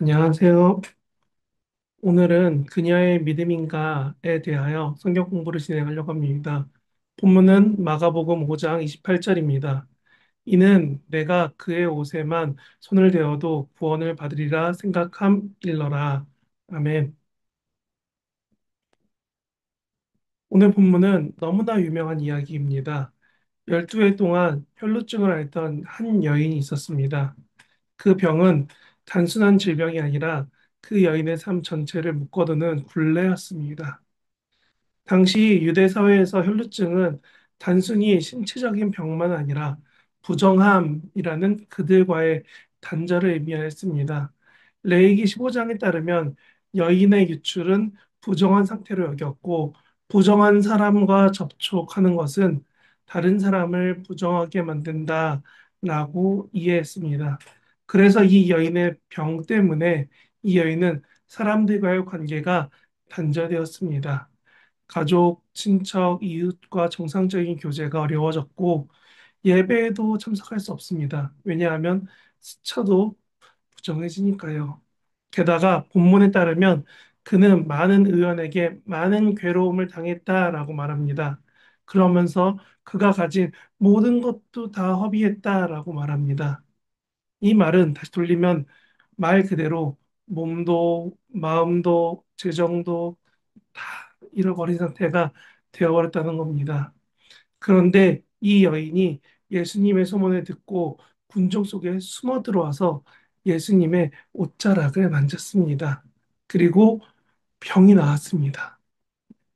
안녕하세요. 오늘은 그녀의 믿음인가에 대하여 성경 공부를 진행하려고 합니다. 본문은 마가복음 5장 28절입니다. 이는 내가 그의 옷에만 손을 대어도 구원을 받으리라 생각함일러라. 아멘. 오늘 본문은 너무나 유명한 이야기입니다. 12해 동안 혈루증을 앓던 한 여인이 있었습니다. 그 병은 단순한 질병이 아니라 그 여인의 삶 전체를 묶어두는 굴레였습니다. 당시 유대 사회에서 혈루증은 단순히 신체적인 병만 아니라 부정함이라는 그들과의 단절을 의미하였습니다. 레위기 15장에 따르면 여인의 유출은 부정한 상태로 여겼고 부정한 사람과 접촉하는 것은 다른 사람을 부정하게 만든다라고 이해했습니다. 그래서 이 여인의 병 때문에 이 여인은 사람들과의 관계가 단절되었습니다. 가족, 친척, 이웃과 정상적인 교제가 어려워졌고 예배에도 참석할 수 없습니다. 왜냐하면 스쳐도 부정해지니까요. 게다가 본문에 따르면 그는 많은 의원에게 많은 괴로움을 당했다라고 말합니다. 그러면서 그가 가진 모든 것도 다 허비했다라고 말합니다. 이 말은 다시 돌리면 말 그대로 몸도 마음도 재정도 다 잃어버린 상태가 되어버렸다는 겁니다. 그런데 이 여인이 예수님의 소문을 듣고 군중 속에 숨어 들어와서 예수님의 옷자락을 만졌습니다. 그리고 병이 나았습니다.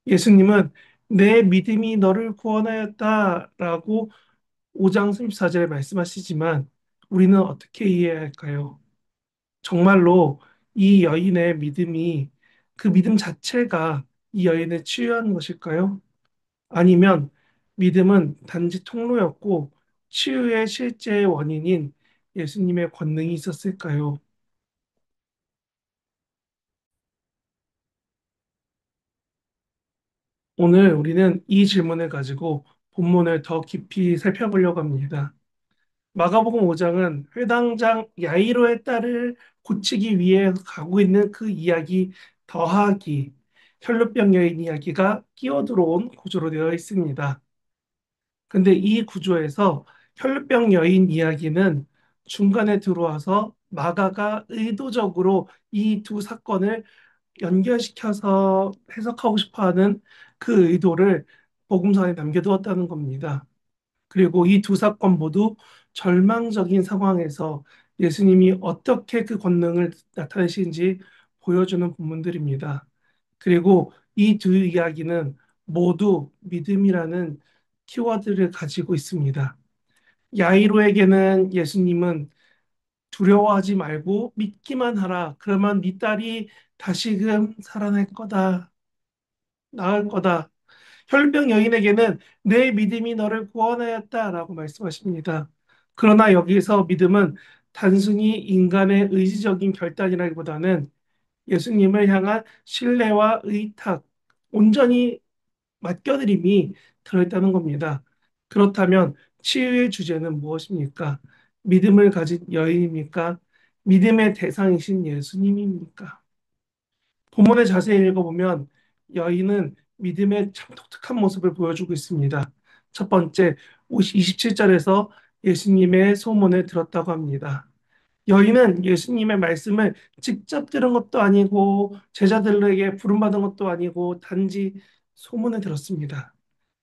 예수님은 내 믿음이 너를 구원하였다라고 5장 34절에 말씀하시지만 우리는 어떻게 이해해야 할까요? 정말로 이 여인의 믿음이 그 믿음 자체가 이 여인을 치유한 것일까요? 아니면 믿음은 단지 통로였고 치유의 실제 원인인 예수님의 권능이 있었을까요? 오늘 우리는 이 질문을 가지고 본문을 더 깊이 살펴보려고 합니다. 마가복음 5장은 회당장 야이로의 딸을 고치기 위해 가고 있는 그 이야기 더하기 혈루병 여인 이야기가 끼어들어온 구조로 되어 있습니다. 근데 이 구조에서 혈루병 여인 이야기는 중간에 들어와서 마가가 의도적으로 이 두 사건을 연결시켜서 해석하고 싶어 하는 그 의도를 복음서에 남겨두었다는 겁니다. 그리고 이 두 사건 모두 절망적인 상황에서 예수님이 어떻게 그 권능을 나타내시는지 보여주는 본문들입니다. 그리고 이 두 이야기는 모두 믿음이라는 키워드를 가지고 있습니다. 야이로에게는 예수님은 두려워하지 말고 믿기만 하라. 그러면 네 딸이 다시금 살아날 거다. 나을 거다. 혈병 여인에게는 내 믿음이 너를 구원하였다라고 말씀하십니다. 그러나 여기서 믿음은 단순히 인간의 의지적인 결단이라기보다는 예수님을 향한 신뢰와 의탁, 온전히 맡겨드림이 들어있다는 겁니다. 그렇다면 치유의 주제는 무엇입니까? 믿음을 가진 여인입니까? 믿음의 대상이신 예수님입니까? 본문을 자세히 읽어보면 여인은 믿음의 참 독특한 모습을 보여주고 있습니다. 첫 번째, 27절에서 예수님의 소문을 들었다고 합니다. 여인은 예수님의 말씀을 직접 들은 것도 아니고 제자들에게 부름받은 것도 아니고 단지 소문을 들었습니다.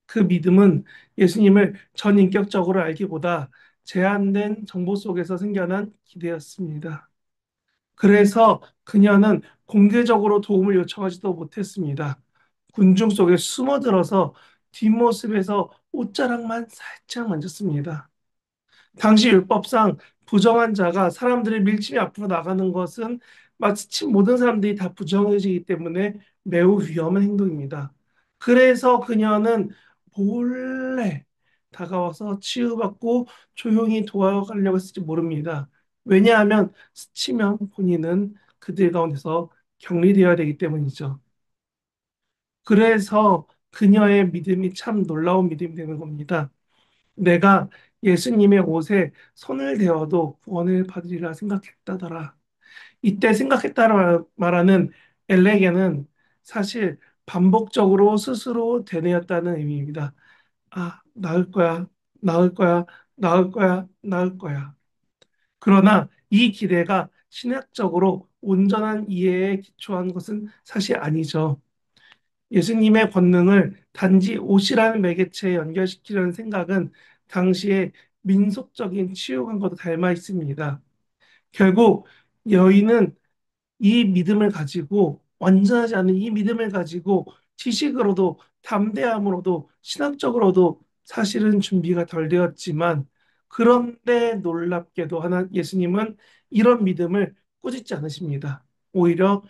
그 믿음은 예수님을 전인격적으로 알기보다 제한된 정보 속에서 생겨난 기대였습니다. 그래서 그녀는 공개적으로 도움을 요청하지도 못했습니다. 군중 속에 숨어들어서 뒷모습에서 옷자락만 살짝 만졌습니다. 당시 율법상 부정한 자가 사람들의 밀집이 앞으로 나가는 것은 마치 모든 사람들이 다 부정해지기 때문에 매우 위험한 행동입니다. 그래서 그녀는 몰래 다가와서 치유받고 조용히 도와가려고 했을지 모릅니다. 왜냐하면 스치면 본인은 그들 가운데서 격리되어야 되기 때문이죠. 그래서 그녀의 믿음이 참 놀라운 믿음이 되는 겁니다. 내가 예수님의 옷에 손을 대어도 구원을 받으리라 생각했다더라. 이때 생각했다라 말하는 엘레게는 사실 반복적으로 스스로 되뇌었다는 의미입니다. 아, 나을 거야, 나을 거야, 나을 거야, 나을 거야. 그러나 이 기대가 신학적으로 온전한 이해에 기초한 것은 사실 아니죠. 예수님의 권능을 단지 옷이라는 매개체에 연결시키려는 생각은 당시의 민속적인 치유관과도 닮아 있습니다. 결국 여인은 이 믿음을 가지고 완전하지 않은 이 믿음을 가지고 지식으로도 담대함으로도 신학적으로도 사실은 준비가 덜 되었지만 그런데 놀랍게도 하나 예수님은 이런 믿음을 꾸짖지 않으십니다. 오히려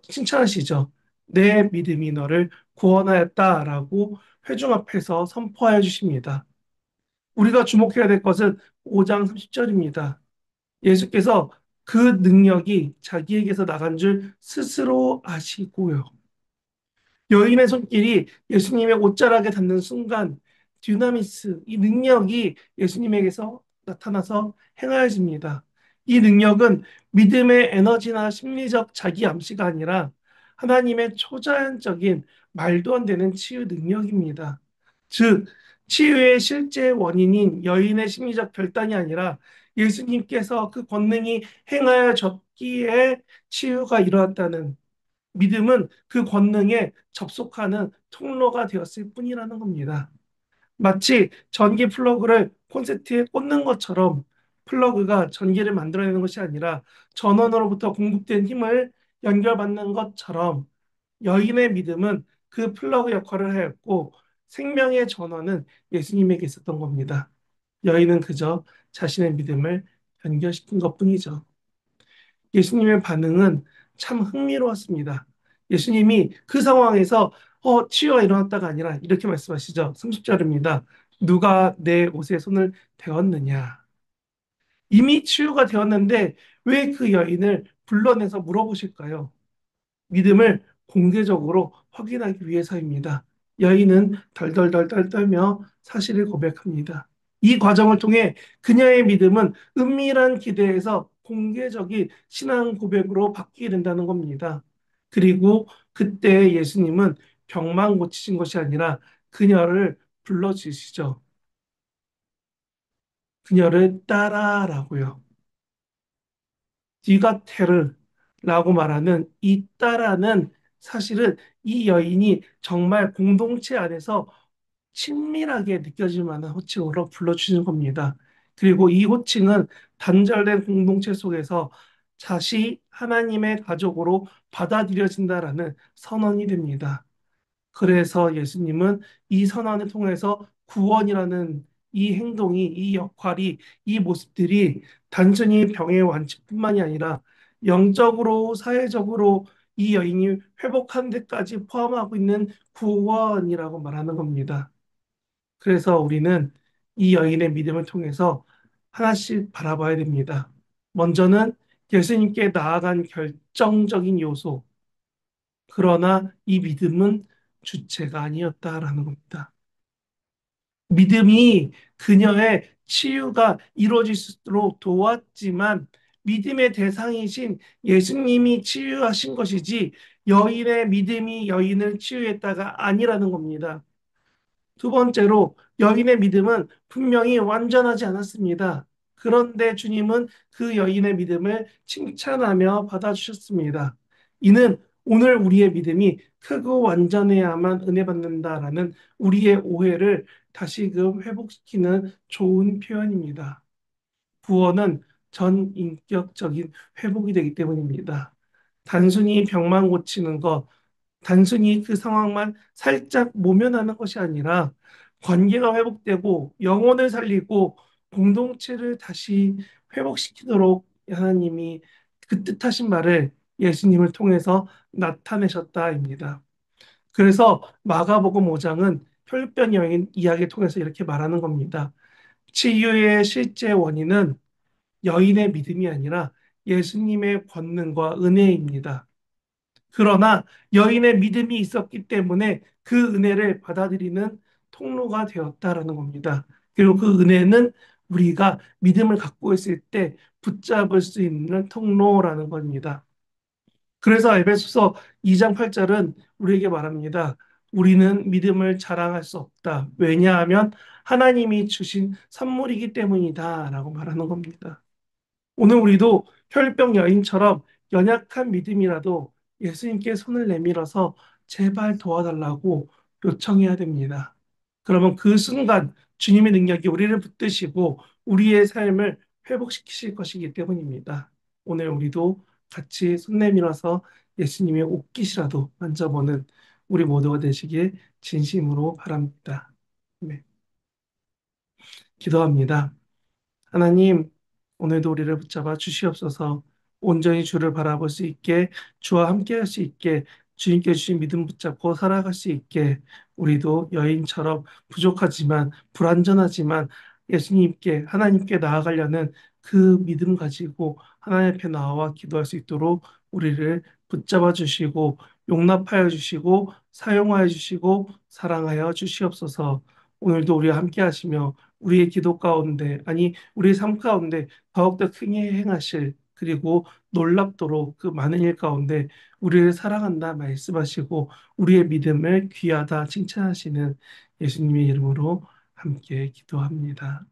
칭찬하시죠. 내 믿음이 너를 구원하였다라고 회중 앞에서 선포하여 주십니다. 우리가 주목해야 될 것은 5장 30절입니다. 예수께서 그 능력이 자기에게서 나간 줄 스스로 아시고요. 여인의 손길이 예수님의 옷자락에 닿는 순간 듀나미스, 이 능력이 예수님에게서 나타나서 행하여집니다. 이 능력은 믿음의 에너지나 심리적 자기 암시가 아니라 하나님의 초자연적인 말도 안 되는 치유 능력입니다. 즉, 치유의 실제 원인인 여인의 심리적 결단이 아니라 예수님께서 그 권능이 행하여졌기에 치유가 일어났다는 믿음은 그 권능에 접속하는 통로가 되었을 뿐이라는 겁니다. 마치 전기 플러그를 콘센트에 꽂는 것처럼 플러그가 전기를 만들어내는 것이 아니라 전원으로부터 공급된 힘을 연결받는 것처럼 여인의 믿음은 그 플러그 역할을 하였고 생명의 전원은 예수님에게 있었던 겁니다. 여인은 그저 자신의 믿음을 연결시킨 것뿐이죠. 예수님의 반응은 참 흥미로웠습니다. 예수님이 그 상황에서 치유가 일어났다가 아니라 이렇게 말씀하시죠. 30절입니다. 누가 내 옷에 손을 대었느냐. 이미 치유가 되었는데 왜 그 여인을 불러내서 물어보실까요? 믿음을 공개적으로 확인하기 위해서입니다. 여인은 덜덜덜덜 떨며 사실을 고백합니다. 이 과정을 통해 그녀의 믿음은 은밀한 기대에서 공개적인 신앙 고백으로 바뀌게 된다는 겁니다. 그리고 그때 예수님은 병만 고치신 것이 아니라 그녀를 불러주시죠. 그녀를 따라라고요. 디가테르라고 말하는 이 따라는 사실은 이 여인이 정말 공동체 안에서 친밀하게 느껴질 만한 호칭으로 불러주는 겁니다. 그리고 이 호칭은 단절된 공동체 속에서 다시 하나님의 가족으로 받아들여진다라는 선언이 됩니다. 그래서 예수님은 이 선언을 통해서 구원이라는 이 행동이, 이 역할이, 이 모습들이 단순히 병의 완치뿐만이 아니라 영적으로, 사회적으로 이 여인이 회복한 데까지 포함하고 있는 구원이라고 말하는 겁니다. 그래서 우리는 이 여인의 믿음을 통해서 하나씩 바라봐야 됩니다. 먼저는 예수님께 나아간 결정적인 요소, 그러나 이 믿음은 주체가 아니었다라는 겁니다. 믿음이 그녀의 치유가 이루어질 수 있도록 도왔지만 믿음의 대상이신 예수님이 치유하신 것이지 여인의 믿음이 여인을 치유했다가 아니라는 겁니다. 두 번째로 여인의 믿음은 분명히 완전하지 않았습니다. 그런데 주님은 그 여인의 믿음을 칭찬하며 받아주셨습니다. 이는 오늘 우리의 믿음이 크고 완전해야만 은혜 받는다라는 우리의 오해를 다시금 회복시키는 좋은 표현입니다. 구원은 전 인격적인 회복이 되기 때문입니다. 단순히 병만 고치는 것, 단순히 그 상황만 살짝 모면하는 것이 아니라 관계가 회복되고 영혼을 살리고 공동체를 다시 회복시키도록 하나님이 그 뜻하신 말을 예수님을 통해서 나타내셨다입니다. 그래서 마가복음 5장은 혈변 여인 이야기를 통해서 이렇게 말하는 겁니다. 치유의 실제 원인은 여인의 믿음이 아니라 예수님의 권능과 은혜입니다. 그러나 여인의 믿음이 있었기 때문에 그 은혜를 받아들이는 통로가 되었다라는 겁니다. 그리고 그 은혜는 우리가 믿음을 갖고 있을 때 붙잡을 수 있는 통로라는 겁니다. 그래서 에베소서 2장 8절은 우리에게 말합니다. 우리는 믿음을 자랑할 수 없다. 왜냐하면 하나님이 주신 선물이기 때문이다. 라고 말하는 겁니다. 오늘 우리도 혈병 여인처럼 연약한 믿음이라도 예수님께 손을 내밀어서 제발 도와달라고 요청해야 됩니다. 그러면 그 순간 주님의 능력이 우리를 붙드시고 우리의 삶을 회복시키실 것이기 때문입니다. 오늘 우리도 같이 손 내밀어서 예수님의 옷깃이라도 만져보는 우리 모두가 되시길 진심으로 바랍니다. 네, 기도합니다. 하나님, 오늘도 우리를 붙잡아 주시옵소서. 온전히 주를 바라볼 수 있게, 주와 함께할 수 있게, 주님께 주신 믿음 붙잡고 살아갈 수 있게, 우리도 여인처럼 부족하지만 불완전하지만 예수님께 하나님께 나아가려는 그 믿음 가지고 하나님 앞에 나와 기도할 수 있도록 우리를 붙잡아 주시고 용납하여 주시고 사용하여 주시고 사랑하여 주시옵소서. 오늘도 우리와 함께 하시며 우리의 기도 가운데 아니 우리의 삶 가운데 더욱더 크게 행하실 그리고 놀랍도록 그 많은 일 가운데 우리를 사랑한다 말씀하시고 우리의 믿음을 귀하다 칭찬하시는 예수님의 이름으로 함께 기도합니다.